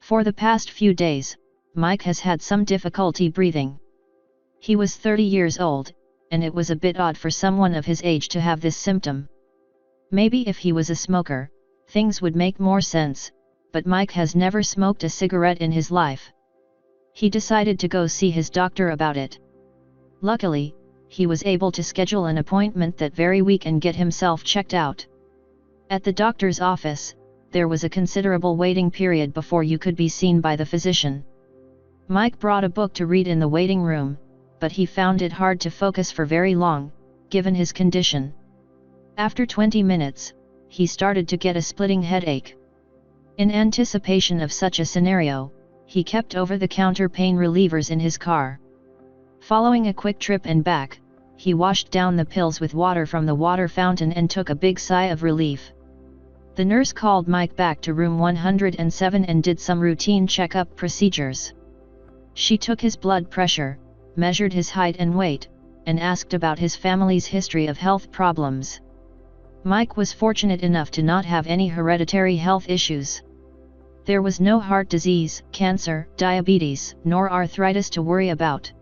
For the past few days, Mike has had some difficulty breathing. He was 30 years old, and it was a bit odd for someone of his age to have this symptom. Maybe if he was a smoker, things would make more sense, but Mike has never smoked a cigarette in his life. He decided to go see his doctor about it. Luckily, he was able to schedule an appointment that very week and get himself checked out. At the doctor's office, there was a considerable waiting period before you could be seen by the physician. Mike brought a book to read in the waiting room, but he found it hard to focus for very long, given his condition. After 20 minutes, he started to get a splitting headache. In anticipation of such a scenario, he kept over-the-counter pain relievers in his car. Following a quick trip and back, he washed down the pills with water from the water fountain and took a big sigh of relief. The nurse called Mike back to room 107 and did some routine checkup procedures. She took his blood pressure, measured his height and weight, and asked about his family's history of health problems. Mike was fortunate enough to not have any hereditary health issues. There was no heart disease, cancer, diabetes, nor arthritis to worry about.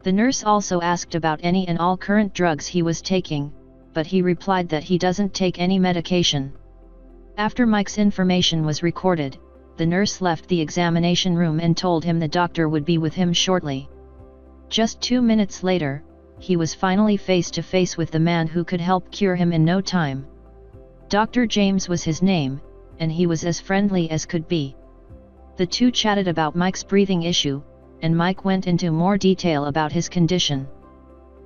The nurse also asked about any and all current drugs he was taking, but he replied that he doesn't take any medication. After Mike's information was recorded, the nurse left the examination room and told him the doctor would be with him shortly. Just 2 minutes later, he was finally face to face with the man who could help cure him in no time. Dr. James was his name, and he was as friendly as could be. The two chatted about Mike's breathing issue, and Mike went into more detail about his condition.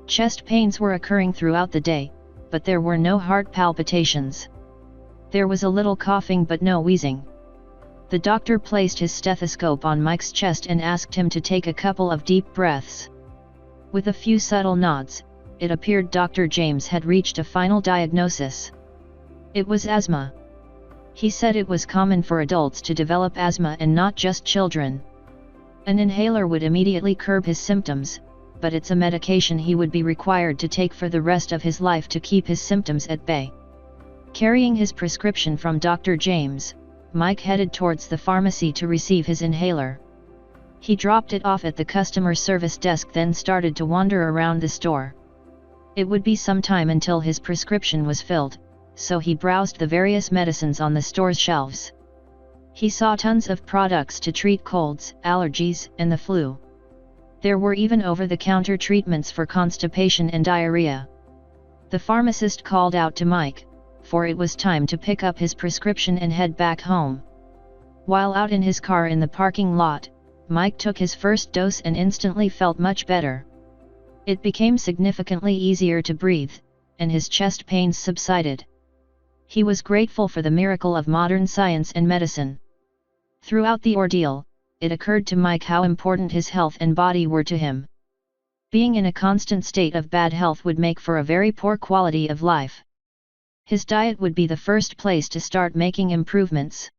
Chest pains were occurring throughout the day, but there were no heart palpitations. There was a little coughing but no wheezing. The doctor placed his stethoscope on Mike's chest and asked him to take a couple of deep breaths. With a few subtle nods, it appeared Dr. James had reached a final diagnosis. It was asthma. He said it was common for adults to develop asthma and not just children. An inhaler would immediately curb his symptoms, but it's a medication he would be required to take for the rest of his life to keep his symptoms at bay. Carrying his prescription from Dr. James, Mike headed towards the pharmacy to receive his inhaler. He dropped it off at the customer service desk, then started to wander around the store. It would be some time until his prescription was filled, so he browsed the various medicines on the store's shelves. He saw tons of products to treat colds, allergies, and the flu. There were even over-the-counter treatments for constipation and diarrhea. The pharmacist called out to Mike, for it was time to pick up his prescription and head back home. While out in his car in the parking lot, Mike took his first dose and instantly felt much better. It became significantly easier to breathe, and his chest pains subsided. He was grateful for the miracle of modern science and medicine. Throughout the ordeal, it occurred to Mike how important his health and body were to him. Being in a constant state of bad health would make for a very poor quality of life. His diet would be the first place to start making improvements.